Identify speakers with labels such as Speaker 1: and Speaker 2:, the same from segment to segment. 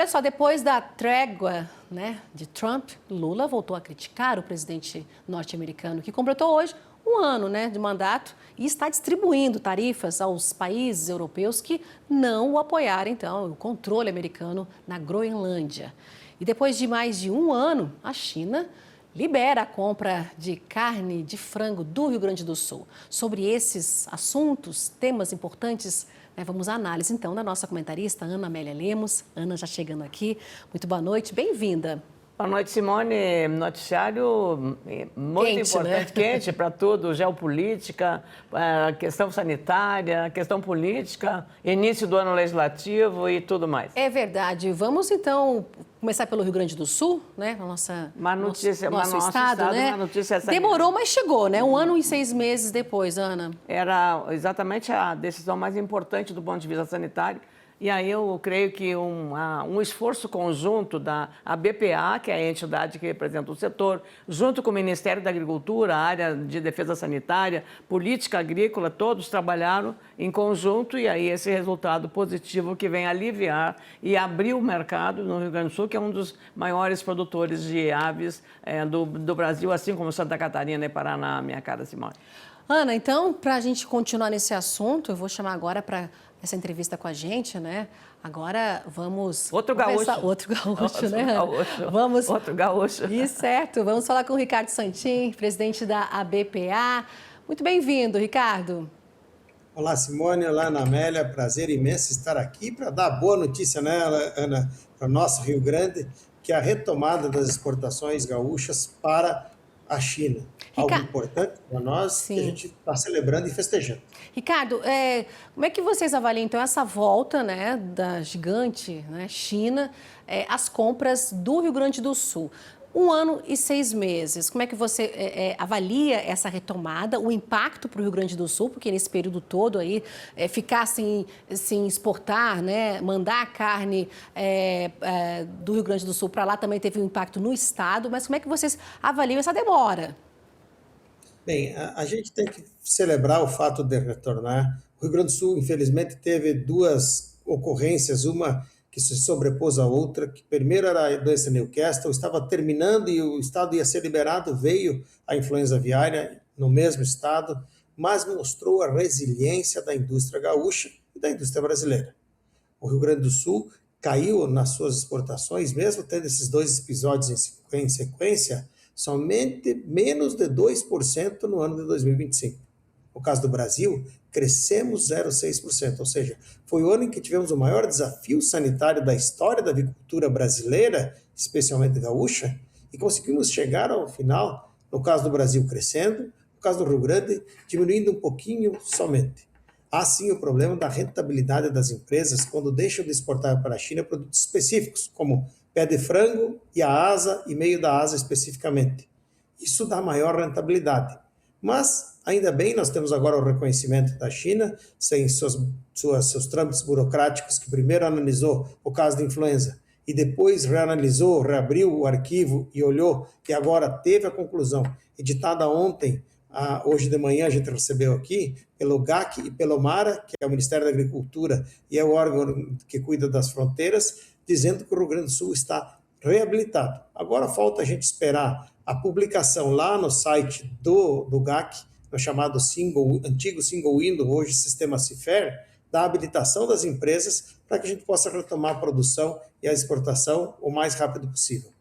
Speaker 1: Olha só, depois da trégua, né, de Trump, Lula voltou a criticar o presidente norte-americano, que completou hoje um ano, né, de mandato e está distribuindo tarifas aos países europeus que não o apoiaram, então, o controle americano na Groenlândia. E depois de mais de um ano, a China libera a compra de carne de frango do Rio Grande do Sul. Sobre esses assuntos, temas importantes, vamos à análise, então, da nossa comentarista, Ana Amélia Lemos. Ana já chegando aqui. Muito boa noite, bem-vinda.
Speaker 2: Boa noite, Simone. Noticiário muito
Speaker 1: quente,
Speaker 2: importante,
Speaker 1: né?
Speaker 2: Quente para tudo, geopolítica, questão sanitária, questão política, início do ano legislativo e tudo mais.
Speaker 1: É verdade. Vamos, então, começar pelo Rio Grande do Sul, né? Nosso estado, né?
Speaker 2: Uma notícia
Speaker 1: Demorou, mas chegou, né? Um ano e 6 meses depois, Ana.
Speaker 2: Era exatamente a decisão mais importante do ponto de vista sanitário. E aí eu creio que um esforço conjunto da BPA, que é a entidade que representa o setor, junto com o Ministério da Agricultura, a área de defesa sanitária, política agrícola, todos trabalharam em conjunto e aí esse resultado positivo que vem aliviar e abrir o mercado no Rio Grande do Sul, que é um dos maiores produtores de aves do Brasil, assim como Santa Catarina e Paraná, minha cara Simone.
Speaker 1: Ana, então, para a gente continuar nesse assunto, eu vou chamar agora para essa entrevista com a gente, né? Agora vamos...
Speaker 2: Outro gaúcho,
Speaker 1: né, Ana? Vamos...
Speaker 2: Outro gaúcho.
Speaker 1: Isso, certo. Vamos falar com o Ricardo Santin, presidente da ABPA. Muito bem-vindo, Ricardo.
Speaker 3: Olá, Simone. Olá, Ana Amélia. Prazer imenso estar aqui para dar boa notícia, né, Ana, para o nosso Rio Grande, que é a retomada das exportações gaúchas para a China. Algo importante para nós. Sim. Que a gente está celebrando e festejando.
Speaker 1: Ricardo, como é que vocês avaliam, então, essa volta, né, da gigante, né, China, às compras do Rio Grande do Sul? 1 ano e 6 meses. Como é que você avalia essa retomada, o impacto para o Rio Grande do Sul? Porque nesse período todo aí, ficar sem exportar, né, mandar a carne do Rio Grande do Sul para lá também teve um impacto no estado. Mas como é que vocês avaliam essa demora?
Speaker 3: Bem, a gente tem que celebrar o fato de retornar. O Rio Grande do Sul, infelizmente, teve 2 ocorrências, uma que se sobrepôs à outra, que primeiro era a doença Newcastle, estava terminando e o estado ia ser liberado, veio a influenza aviária no mesmo estado, mas mostrou a resiliência da indústria gaúcha e da indústria brasileira. O Rio Grande do Sul caiu nas suas exportações, mesmo tendo esses 2 episódios em sequência, somente menos de 2% no ano de 2025. No caso do Brasil, crescemos 0,6%, ou seja, foi o ano em que tivemos o maior desafio sanitário da história da avicultura brasileira, especialmente gaúcha, e conseguimos chegar ao final, no caso do Brasil crescendo, no caso do Rio Grande diminuindo um pouquinho somente. Há sim o problema da rentabilidade das empresas quando deixam de exportar para a China produtos específicos, como pé de frango e a asa e meio da asa especificamente. Isso dá maior rentabilidade. Mas, ainda bem, nós temos agora o reconhecimento da China, sem seus trâmites burocráticos, que primeiro analisou o caso de influenza e depois reanalisou, reabriu o arquivo e olhou, e agora teve a conclusão, editada ontem, hoje de manhã a gente recebeu aqui, pelo GAC e pelo MARA, que é o Ministério da Agricultura e é o órgão que cuida das fronteiras, dizendo que o Rio Grande do Sul está reabilitado. Agora falta a gente esperar a publicação lá no site do GAC, no chamado antigo Single Window, hoje sistema CIFER, da habilitação das empresas para que a gente possa retomar a produção e a exportação o mais rápido possível.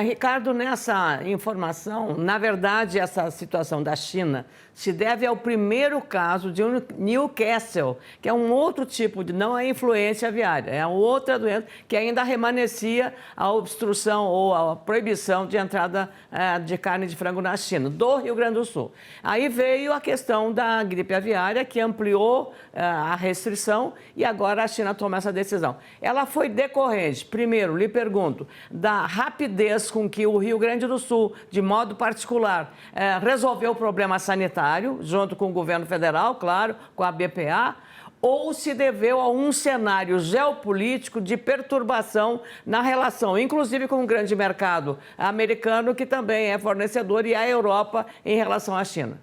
Speaker 2: Ricardo, nessa informação, na verdade, essa situação da China se deve ao primeiro caso de Newcastle, que é um outro tipo de, não é influência aviária, é outra doença que ainda remanescia a obstrução ou a proibição de entrada de carne de frango na China, do Rio Grande do Sul. Aí veio a questão da gripe aviária, que ampliou a restrição e agora a China toma essa decisão. Ela foi decorrente, primeiro, lhe pergunto, da rapidez com que o Rio Grande do Sul, de modo particular, resolveu o problema sanitário, junto com o governo federal, claro, com a BPA, ou se deveu a um cenário geopolítico de perturbação na relação, inclusive com o grande mercado americano, que também é fornecedor, e a Europa em relação à China?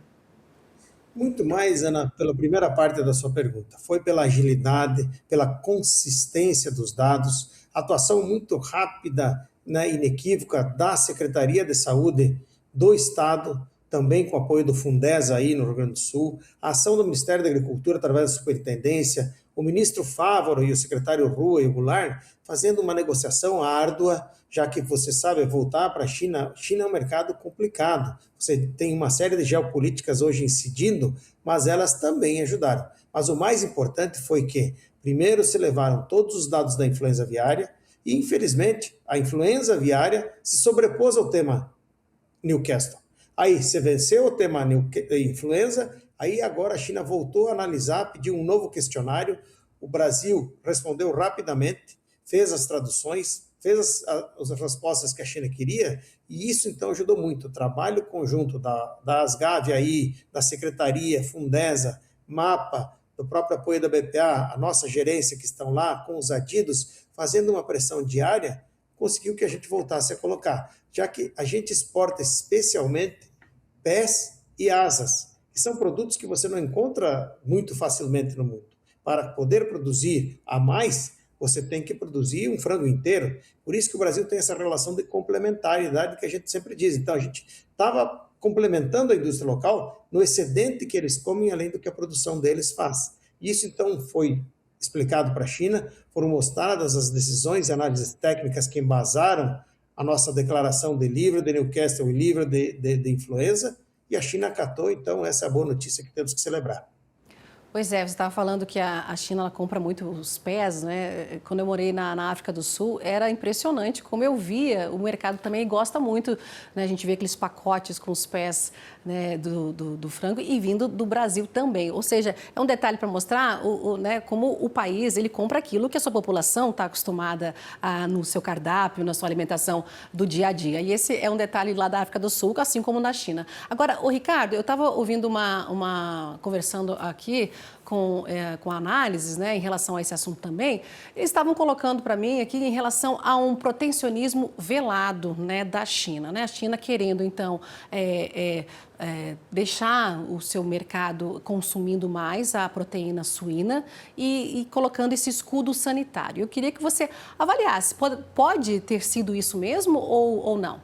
Speaker 3: Muito mais, Ana, pela primeira parte da sua pergunta. Foi pela agilidade, pela consistência dos dados. atuação muito rápida, né, inequívoca da Secretaria de Saúde do Estado, também com apoio do Fundesa aí no Rio Grande do Sul, a ação do Ministério da Agricultura através da Superintendência, o ministro Fávaro e o secretário Rua e o Goulart fazendo uma negociação árdua, já que você sabe, voltar para a China é um mercado complicado. Você tem uma série de geopolíticas hoje incidindo, mas elas também ajudaram. Mas o mais importante foi que, primeiro, se levaram todos os dados da influenza aviária e, infelizmente, a influenza aviária se sobrepôs ao tema Newcastle. Aí você venceu o tema influenza, aí agora a China voltou a analisar, pediu um novo questionário, o Brasil respondeu rapidamente, fez as traduções, fez as respostas que a China queria, e isso então ajudou muito. O trabalho conjunto da Asgav aí, da Secretaria, Fundesa, MAPA, do próprio apoio da BPA, a nossa gerência que estão lá, com os adidos, fazendo uma pressão diária, conseguiu que a gente voltasse a colocar, já que a gente exporta especialmente pés e asas, que são produtos que você não encontra muito facilmente no mundo. Para poder produzir a mais, você tem que produzir um frango inteiro. Por isso que o Brasil tem essa relação de complementariedade que a gente sempre diz. Então, a gente estava complementando a indústria local no excedente que eles comem, além do que a produção deles faz. Isso, então, foi explicado para a China, foram mostradas as decisões e análises técnicas que embasaram a nossa declaração de livro de Newcastle e livro de influenza, e a China acatou, então essa é a boa notícia que temos que celebrar.
Speaker 1: Pois é, você estava falando que a China ela compra muito os pés, né? Quando eu morei na África do Sul, era impressionante como eu via, o mercado também gosta muito, né? A gente vê aqueles pacotes com os pés, né, do frango e vindo do Brasil também. Ou seja, é um detalhe para mostrar né, como o país ele compra aquilo que a sua população está acostumada no seu cardápio, na sua alimentação do dia a dia. E esse é um detalhe lá da África do Sul, assim como na China. Agora, Ricardo, eu estava ouvindo conversando aqui com análises, né, em relação a esse assunto também, eles estavam colocando para mim aqui em relação a um protecionismo velado, né, da China, né, a China querendo então deixar o seu mercado consumindo mais a proteína suína e colocando esse escudo sanitário. Eu queria que você avaliasse, pode ter sido isso mesmo ou não?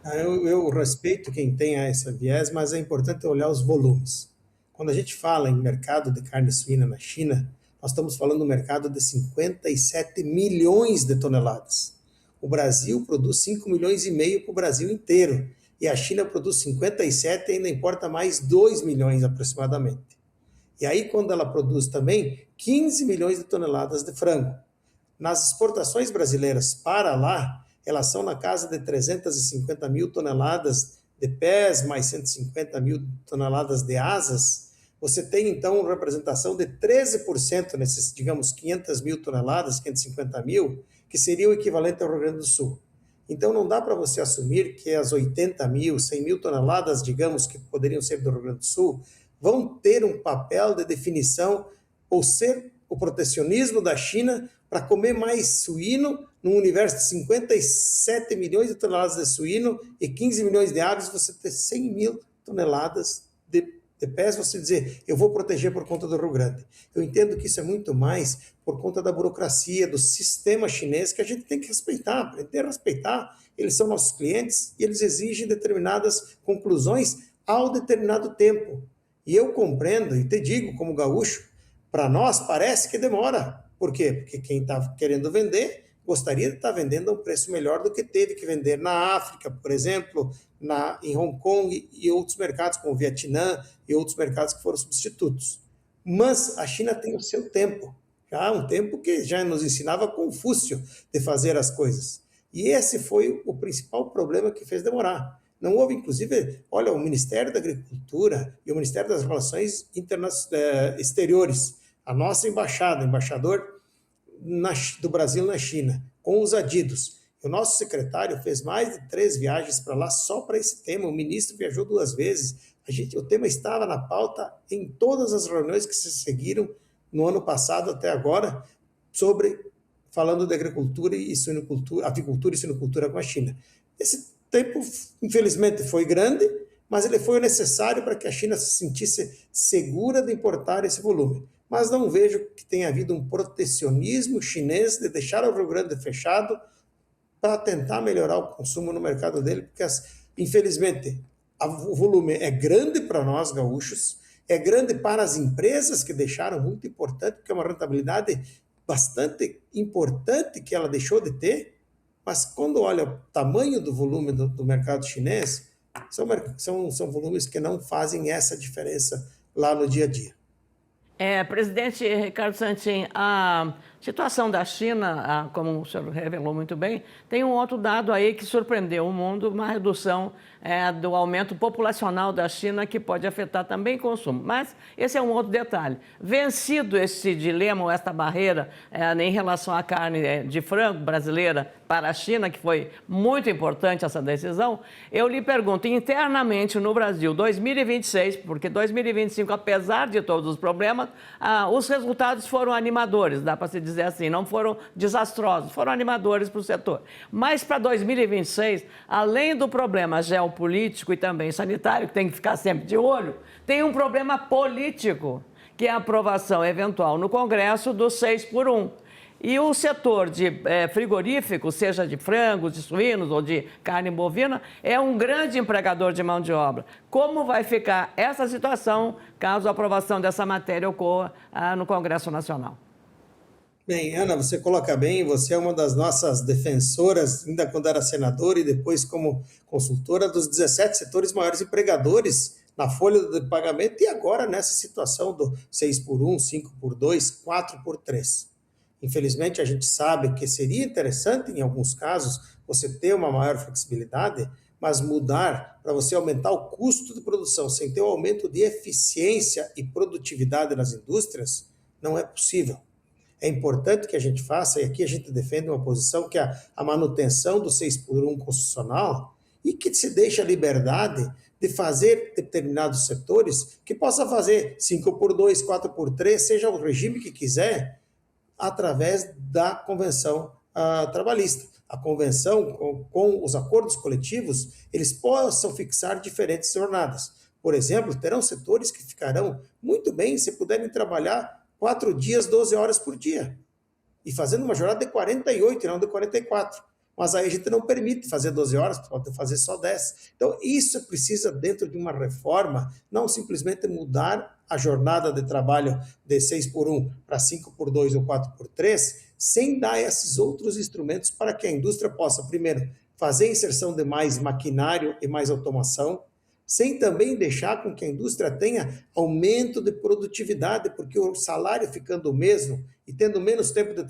Speaker 3: Eu respeito quem tem essa viés, mas é importante olhar os volumes. Quando a gente fala em mercado de carne suína na China, nós estamos falando de um mercado de 57 milhões de toneladas. O Brasil produz 5 milhões e meio para o Brasil inteiro. E a China produz 57 e ainda importa mais 2 milhões aproximadamente. E aí, quando ela produz também 15 milhões de toneladas de frango. Nas exportações brasileiras para lá, elas são na casa de 350 mil toneladas de pés, mais 150 mil toneladas de asas. Você tem, então, uma representação de 13% nesses, digamos, 500 mil toneladas, 550 mil, que seria o equivalente ao Rio Grande do Sul. Então, não dá para você assumir que as 80 mil, 100 mil toneladas, digamos, que poderiam ser do Rio Grande do Sul, vão ter um papel de definição ou ser o protecionismo da China para comer mais suíno num universo de 57 milhões de toneladas de suíno e 15 milhões de aves, você ter 100 mil toneladas de pés, você dizer, eu vou proteger por conta do Rio Grande. Eu entendo que isso é muito mais por conta da burocracia, do sistema chinês, que a gente tem que respeitar, aprender a respeitar. Eles são nossos clientes e eles exigem determinadas conclusões ao determinado tempo. E eu compreendo e te digo, como gaúcho, para nós parece que demora. Por quê? Porque quem está querendo vender gostaria de estar vendendo a um preço melhor do que teve que vender na África, por exemplo, em Hong Kong e outros mercados, como o Vietnã e outros mercados que foram substitutos. Mas a China tem o seu tempo, já um tempo que já nos ensinava Confúcio de fazer as coisas. E esse foi o principal problema que fez demorar. Não houve, inclusive, olha, o Ministério da Agricultura e o Ministério das Relações Exteriores, a nossa embaixada, o embaixador do Brasil na China, com os adidos. O nosso secretário fez mais de 3 viagens para lá só para esse tema. O ministro viajou 2 vezes. O tema estava na pauta em todas as reuniões que se seguiram no ano passado até agora, falando de agricultura e suinocultura, avicultura e suinocultura com a China. Esse tempo, infelizmente, foi grande, mas ele foi necessário para que a China se sentisse segura de importar esse volume. mas não vejo que tenha havido um protecionismo chinês de deixar o Rio Grande fechado para tentar melhorar o consumo no mercado dele, porque, infelizmente, o volume é grande para nós gaúchos, é grande para as empresas que deixaram muito importante, porque é uma rentabilidade bastante importante que ela deixou de ter, mas quando olha o tamanho do volume do mercado chinês, são volumes que não fazem essa diferença lá no dia a dia.
Speaker 2: Presidente Ricardo Santin, a situação da China, como o senhor revelou muito bem, tem um outro dado aí que surpreendeu o mundo, uma redução do aumento populacional da China, que pode afetar também o consumo. Mas esse é um outro detalhe. Vencido esse dilema, ou esta barreira em relação à carne de frango brasileira para a China, que foi muito importante essa decisão, eu lhe pergunto, internamente no Brasil, 2026, porque 2025, apesar de todos os problemas, os resultados foram animadores, dá para se dizer assim, não foram desastrosos, foram animadores para o setor. Mas para 2026, além do problema geopolítico e também sanitário, que tem que ficar sempre de olho, tem um problema político, que é a aprovação eventual no Congresso do 6x1. E o setor de frigorífico, seja de frangos, de suínos ou de carne bovina, é um grande empregador de mão de obra. Como vai ficar essa situação caso a aprovação dessa matéria ocorra no Congresso Nacional?
Speaker 3: Bem, Ana, você coloca bem, você é uma das nossas defensoras, ainda quando era senadora e depois como consultora dos 17 setores maiores empregadores na folha de pagamento e agora nessa situação do 6x1, 5x2, 4x3. Infelizmente, a gente sabe que seria interessante, em alguns casos, você ter uma maior flexibilidade, mas mudar para você aumentar o custo de produção sem ter um aumento de eficiência e produtividade nas indústrias, não é possível. É importante que a gente faça, e aqui a gente defende uma posição que é a manutenção do 6x1 constitucional e que se deixa a liberdade de fazer determinados setores que possa fazer 5x2, 4x3, seja o regime que quiser, através da convenção trabalhista. A convenção, com os acordos coletivos, eles possam fixar diferentes jornadas. Por exemplo, terão setores que ficarão muito bem se puderem trabalhar 4 dias, 12 horas por dia, e fazendo uma jornada de 48 e não de 44. Mas aí a gente não permite fazer 12 horas, pode fazer só 10. Então, isso precisa, dentro de uma reforma, não simplesmente mudar a jornada de trabalho de 6x1 para 5x2 ou 4x3, sem dar esses outros instrumentos para que a indústria possa, primeiro, fazer a inserção de mais maquinário e mais automação, sem também deixar com que a indústria tenha aumento de produtividade, porque o salário ficando o mesmo e tendo menos tempo de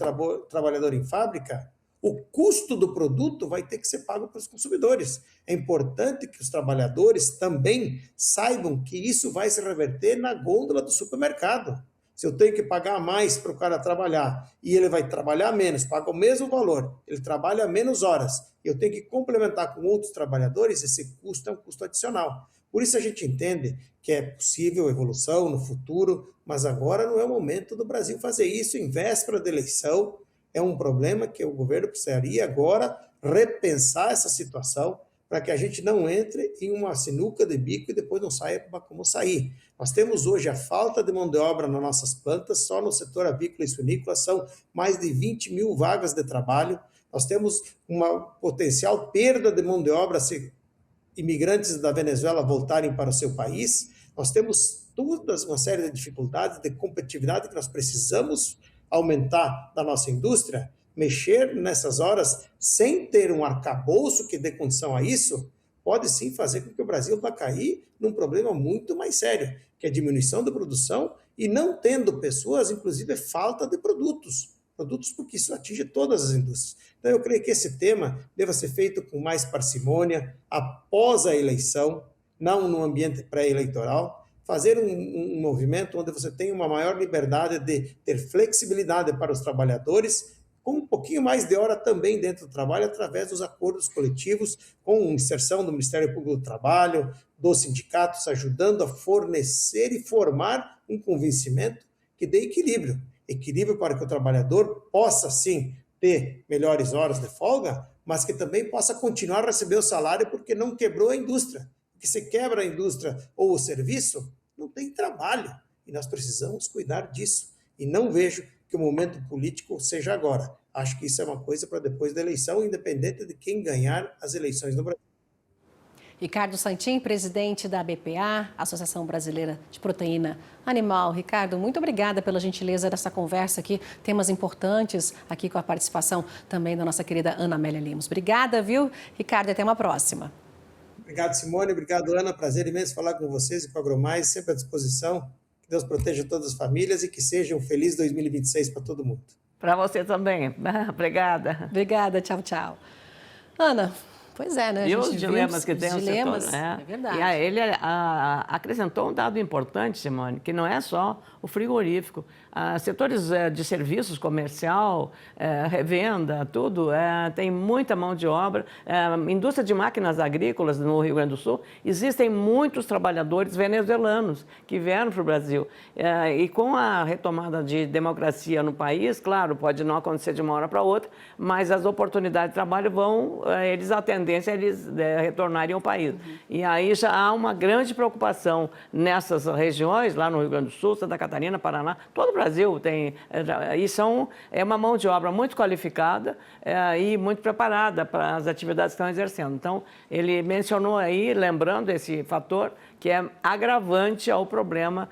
Speaker 3: trabalhador em fábrica, o custo do produto vai ter que ser pago para os consumidores. É importante que os trabalhadores também saibam que isso vai se reverter na gôndola do supermercado. Se eu tenho que pagar mais para o cara trabalhar e ele vai trabalhar menos, paga o mesmo valor, ele trabalha menos horas, eu tenho que complementar com outros trabalhadores, esse custo é um custo adicional. Por isso a gente entende que é possível evolução no futuro, mas agora não é o momento do Brasil fazer isso em véspera da eleição. É um problema que o governo precisaria agora repensar essa situação para que a gente não entre em uma sinuca de bico e depois não saiba como sair. Nós temos hoje a falta de mão de obra nas nossas plantas, só no setor avícola e suinícola são mais de 20 mil vagas de trabalho. Nós temos uma potencial perda de mão de obra se imigrantes da Venezuela voltarem para o seu país. Nós temos toda uma série de dificuldades de competitividade que nós precisamos aumentar da nossa indústria. Mexer nessas horas sem ter um arcabouço que dê condição a isso, pode sim fazer com que o Brasil vá cair num problema muito mais sério, que é a diminuição da produção e não tendo pessoas, inclusive falta de produtos porque isso atinge todas as indústrias. Então eu creio que esse tema deva ser feito com mais parcimônia, após a eleição, não no ambiente pré-eleitoral, fazer um movimento onde você tenha uma maior liberdade de ter flexibilidade para os trabalhadores, com um pouquinho mais de hora também dentro do trabalho, através dos acordos coletivos, com inserção do Ministério Público do Trabalho, dos sindicatos, ajudando a fornecer e formar um convencimento que dê equilíbrio. Equilíbrio para que o trabalhador possa, sim, ter melhores horas de folga, mas que também possa continuar a receber o salário porque não quebrou a indústria. Porque se quebra a indústria ou o serviço, não tem trabalho. e nós precisamos cuidar disso. E não vejo que o momento político seja agora. Acho que isso é uma coisa para depois da eleição, independente de quem ganhar as eleições no Brasil.
Speaker 1: Ricardo Santin, presidente da BPA, Associação Brasileira de Proteína Animal. Ricardo, muito obrigada pela gentileza dessa conversa aqui, temas importantes aqui com a participação também da nossa querida Ana Amélia Lemos. Obrigada, viu, Ricardo, e até uma próxima.
Speaker 3: Obrigado, Simone, obrigado, Ana, prazer imenso falar com vocês e com a AgroMais, sempre à disposição. Que Deus proteja todas as famílias e que seja um feliz 2026 para todo mundo.
Speaker 2: Para você também. Obrigada.
Speaker 1: Obrigada, tchau, tchau. Ana, pois é, né?
Speaker 2: E os dilemas que tem o setor.
Speaker 1: É verdade.
Speaker 2: E ele acrescentou um dado importante, Simone, que não é só o frigorífico. Setores de serviços, comercial, revenda, tudo, tem muita mão de obra. Indústria de máquinas agrícolas no Rio Grande do Sul, existem muitos trabalhadores venezuelanos que vieram para o Brasil. E com a retomada de democracia no país, claro, pode não acontecer de uma hora para outra, mas as oportunidades de trabalho eles a tendência é eles retornarem ao país. E aí já há uma grande preocupação nessas regiões, lá no Rio Grande do Sul, Santa Catarina, Paraná, todo o Brasil tem. É uma mão de obra muito qualificada e muito preparada para as atividades que estão exercendo. Então, ele mencionou aí, lembrando esse fator, que é agravante ao problema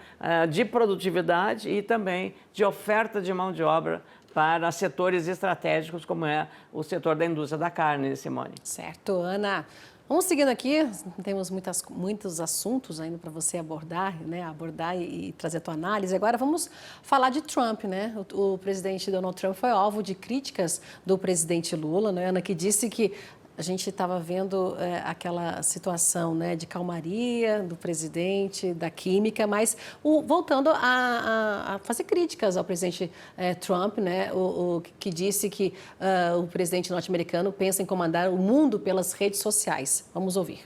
Speaker 2: de produtividade e também de oferta de mão de obra para setores estratégicos, como é o setor da indústria da carne, Simone.
Speaker 1: Certo, Ana. Vamos seguindo aqui, temos muitos assuntos ainda para você abordar, né? Abordar e trazer a tua análise. Agora vamos falar de Trump, né? O presidente Donald Trump foi alvo de críticas do presidente Lula, né, Ana, que disse que a gente estava vendo aquela situação, né, de calmaria do presidente, da química, mas voltando a fazer críticas ao presidente Trump, né, que disse que o presidente norte-americano pensa em comandar o mundo pelas redes sociais. Vamos ouvir.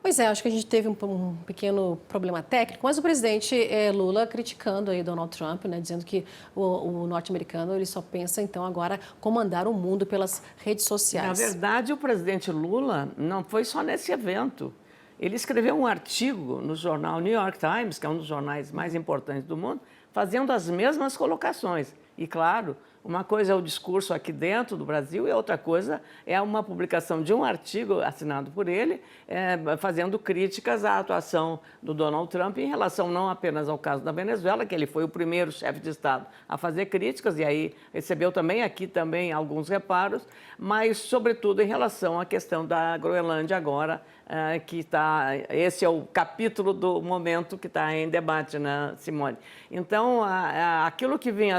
Speaker 1: Pois é, acho que a gente teve um pequeno problema técnico, mas o presidente Lula criticando aí Donald Trump, né, dizendo que o norte-americano ele só pensa então agora comandar o mundo pelas redes sociais.
Speaker 2: Na verdade, o presidente Lula não foi só nesse evento. Ele escreveu um artigo no jornal New York Times, que é um dos jornais mais importantes do mundo, fazendo as mesmas colocações. E, claro, uma coisa é o discurso aqui dentro do Brasil e outra coisa é uma publicação de um artigo assinado por ele, fazendo críticas à atuação do Donald Trump em relação não apenas ao caso da Venezuela, que ele foi o primeiro chefe de Estado a fazer críticas e aí recebeu também aqui também alguns reparos, mas, sobretudo, em relação à questão da Groenlândia agora, que esse é o capítulo do momento que está em debate, né, Simone? Então, aquilo que vinha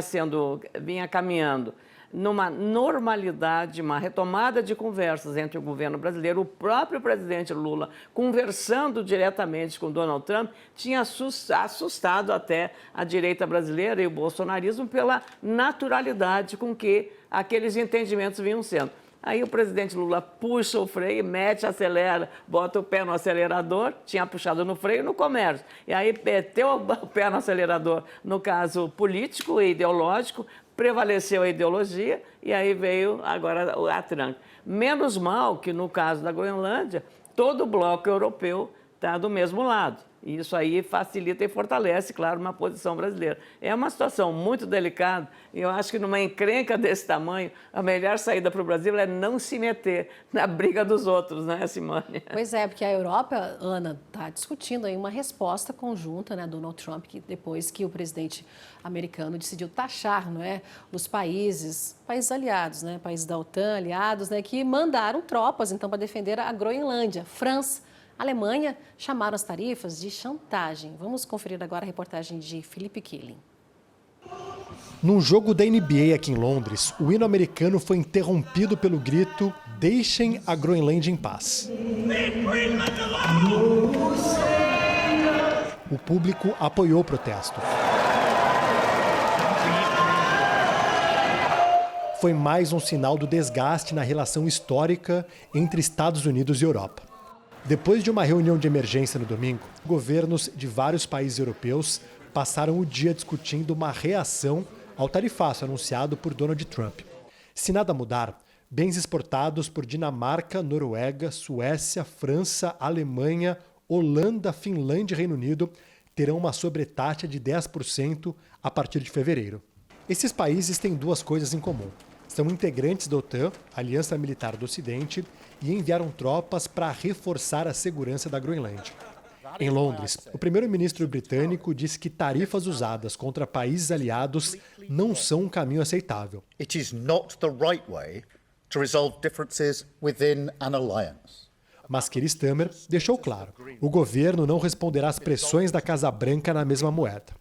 Speaker 2: caminhando numa normalidade, uma retomada de conversas entre o governo brasileiro, o próprio presidente Lula conversando diretamente com Donald Trump, tinha assustado até a direita brasileira e o bolsonarismo pela naturalidade com que aqueles entendimentos vinham sendo. Aí o presidente Lula puxa o freio, mete, acelera, bota o pé no acelerador, tinha puxado no freio no comércio. E aí meteu o pé no acelerador, no caso político e ideológico, prevaleceu a ideologia e aí veio agora a tranca. Menos mal que no caso da Groenlândia, todo o bloco europeu está do mesmo lado. E isso aí facilita e fortalece, claro, uma posição brasileira. É uma situação muito delicada e eu acho que numa encrenca desse tamanho, a melhor saída para o Brasil é não se meter na briga dos outros, né, Simone?
Speaker 1: Pois é, porque a Europa, Ana, está discutindo aí uma resposta conjunta, né, Donald Trump, que depois que o presidente americano decidiu taxar, não é, os países aliados, né, países da OTAN, aliados, né, que mandaram tropas, então, para defender a Groenlândia, França, Alemanha chamaram as tarifas de chantagem. Vamos conferir agora a reportagem de Felipe Killing.
Speaker 4: Num jogo da NBA aqui em Londres, o hino americano foi interrompido pelo grito "Deixem a Groenlândia em paz". O público apoiou o protesto. Foi mais um sinal do desgaste na relação histórica entre Estados Unidos e Europa. Depois de uma reunião de emergência no domingo, governos de vários países europeus passaram o dia discutindo uma reação ao tarifaço anunciado por Donald Trump. Se nada mudar, bens exportados por Dinamarca, Noruega, Suécia, França, Alemanha, Holanda, Finlândia e Reino Unido terão uma sobretaxa de 10% a partir de fevereiro. Esses países têm duas coisas em comum. São integrantes da OTAN, Aliança Militar do Ocidente, e enviaram tropas para reforçar a segurança da Groenlândia. Em Londres, o primeiro-ministro britânico disse que tarifas usadas contra países aliados não são um caminho aceitável.
Speaker 5: It is not the right way to resolve differences within an alliance.
Speaker 4: Mas Keir Starmer deixou claro, o governo não responderá às pressões da Casa Branca na mesma moeda.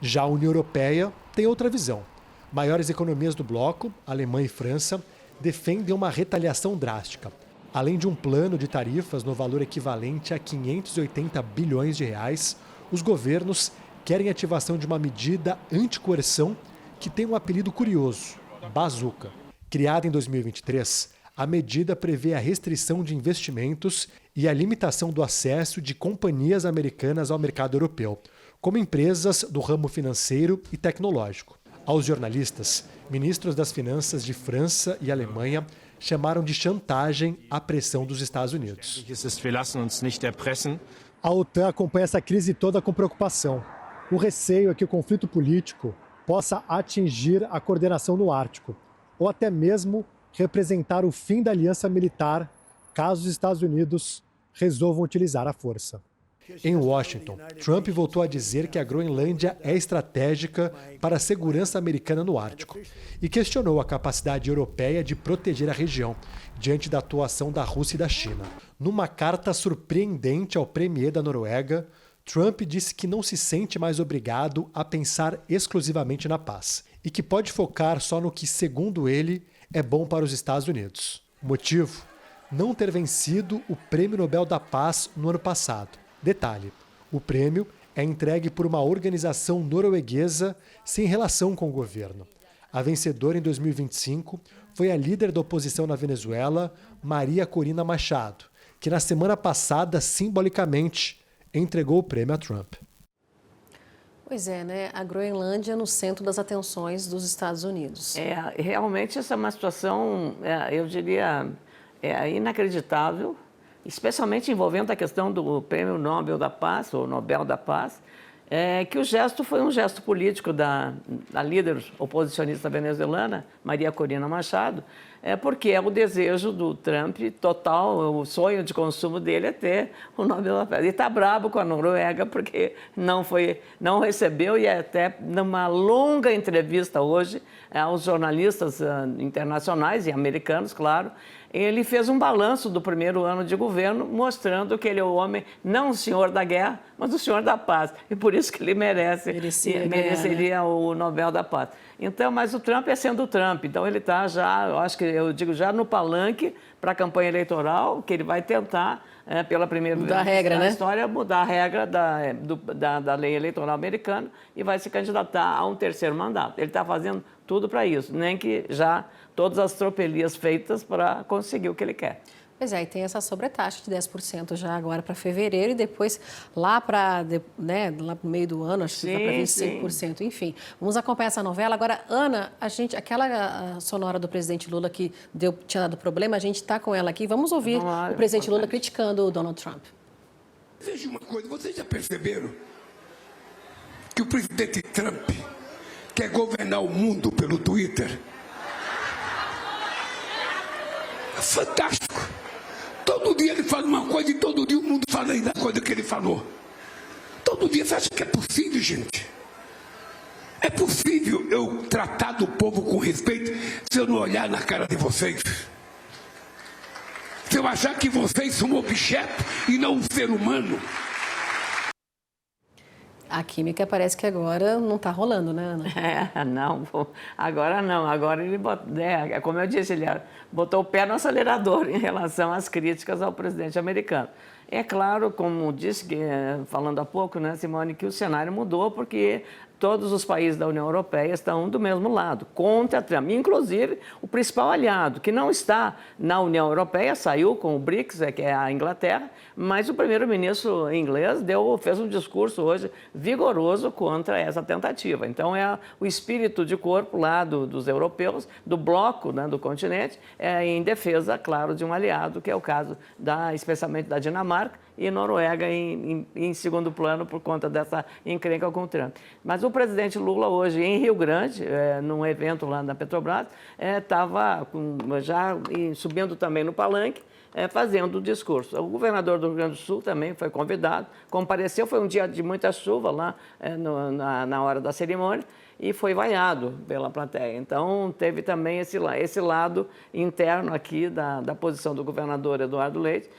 Speaker 4: Já a União Europeia tem outra visão. Maiores economias do bloco, Alemanha e França, defendem uma retaliação drástica. Além de um plano de tarifas no valor equivalente a 580 bilhões de reais, os governos querem a ativação de uma medida anticoerção que tem um apelido curioso, Bazuca. Criada em 2023, a medida prevê a restrição de investimentos e a limitação do acesso de companhias americanas ao mercado europeu, como empresas do ramo financeiro e tecnológico. Aos jornalistas, ministros das Finanças de França e Alemanha chamaram de chantagem a pressão dos Estados Unidos. A OTAN acompanha essa crise toda com preocupação. O receio é que o conflito político possa atingir a coordenação no Ártico, ou até mesmo representar o fim da aliança militar, caso os Estados Unidos resolvam utilizar a força. Em Washington, Trump voltou a dizer que a Groenlândia é estratégica para a segurança americana no Ártico e questionou a capacidade europeia de proteger a região diante da atuação da Rússia e da China. Numa carta surpreendente ao premier da Noruega, Trump disse que não se sente mais obrigado a pensar exclusivamente na paz e que pode focar só no que, segundo ele, é bom para os Estados Unidos. O motivo? Não ter vencido o Prêmio Nobel da Paz no ano passado. Detalhe, o prêmio é entregue por uma organização norueguesa sem relação com o governo. A vencedora em 2025 foi a líder da oposição na Venezuela, Maria Corina Machado, que na semana passada, simbolicamente, entregou o prêmio a Trump.
Speaker 1: Pois é, né? A Groenlândia no centro das atenções dos Estados Unidos.
Speaker 2: Realmente essa é uma situação, eu diria, inacreditável, especialmente envolvendo a questão do Prêmio Nobel da Paz, ou Nobel da Paz, que o gesto foi um gesto político da líder oposicionista venezuelana, Maria Corina Machado, porque é o desejo do Trump total, o sonho de consumo dele é ter o Nobel da Paz. E está bravo com a Noruega porque não recebeu, e até numa longa entrevista hoje aos jornalistas internacionais e americanos, claro, ele fez um balanço do primeiro ano de governo, mostrando que ele é o homem, não o senhor da guerra, mas o senhor da paz. E por isso que ele mereceria o Nobel da Paz. Então, mas o Trump é sendo o Trump. Então, ele está já no palanque para a campanha eleitoral, que ele vai tentar, pela primeira vez na história, mudar a regra da lei eleitoral americana e vai se candidatar a um terceiro mandato. Ele está fazendo tudo para isso, nem que já todas as tropelias feitas para conseguir o que ele quer.
Speaker 1: Pois é, e tem essa sobretaxa de 10% já agora para fevereiro e depois lá para lá no meio do ano, acho que está para 25%. Enfim, vamos acompanhar essa novela. Agora, Ana, aquela sonora do presidente Lula que tinha dado problema, a gente está com ela aqui. Vamos ouvir o presidente Lula criticando o Donald Trump.
Speaker 6: Veja uma coisa, vocês já perceberam que o presidente Trump quer governar o mundo pelo Twitter? É fantástico. Todo dia ele fala uma coisa e todo dia o mundo fala ainda a coisa que ele falou. Todo dia. Você acha que é possível, gente? É possível eu tratar do povo com respeito se eu não olhar na cara de vocês? Se eu achar que vocês são um objeto e não um ser humano?
Speaker 1: A química parece que agora não está rolando, né, Ana?
Speaker 2: Não, agora não. Agora ele, como eu disse, ele botou o pé no acelerador em relação às críticas ao presidente americano. É claro, como disse, falando há pouco, né, Simone, que o cenário mudou porque todos os países da União Europeia estão do mesmo lado, contra Trump. Inclusive, o principal aliado, que não está na União Europeia, saiu com o BRICS, que é a Inglaterra, mas o primeiro-ministro inglês fez um discurso hoje vigoroso contra essa tentativa. Então, é o espírito de corpo lá dos europeus, do bloco, né, do continente, em defesa, claro, de um aliado, que é o caso, especialmente da Dinamarca, e Noruega em segundo plano por conta dessa encrenca com o Trump. Mas o presidente Lula hoje em Rio Grande, num evento lá na Petrobras, estava já subindo também no palanque, fazendo o discurso. O governador do Rio Grande do Sul também foi convidado, compareceu, foi um dia de muita chuva lá na hora da cerimônia, e foi vaiado pela plateia. Então, teve também esse lado interno aqui da posição do governador Eduardo Leite,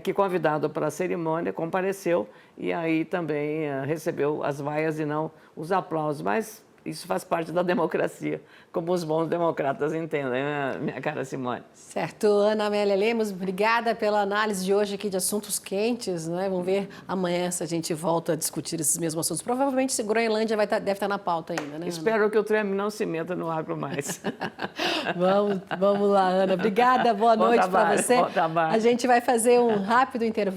Speaker 2: que, convidado para a cerimônia, compareceu e aí também recebeu as vaias e não os aplausos. Mas isso faz parte da democracia, como os bons democratas entendem, né, minha cara Simone?
Speaker 1: Certo. Ana Amélia Lemos, obrigada pela análise de hoje aqui de assuntos quentes, né? Vamos ver amanhã se a gente volta a discutir esses mesmos assuntos. Provavelmente Groenlândia deve estar na pauta ainda, né,
Speaker 2: Espero
Speaker 1: Ana?
Speaker 2: que o Trump não se meta no agro mais.
Speaker 1: Vamos lá, Ana. Obrigada, boa noite para você.
Speaker 2: Bom trabalho.
Speaker 1: A gente vai fazer um rápido intervalo.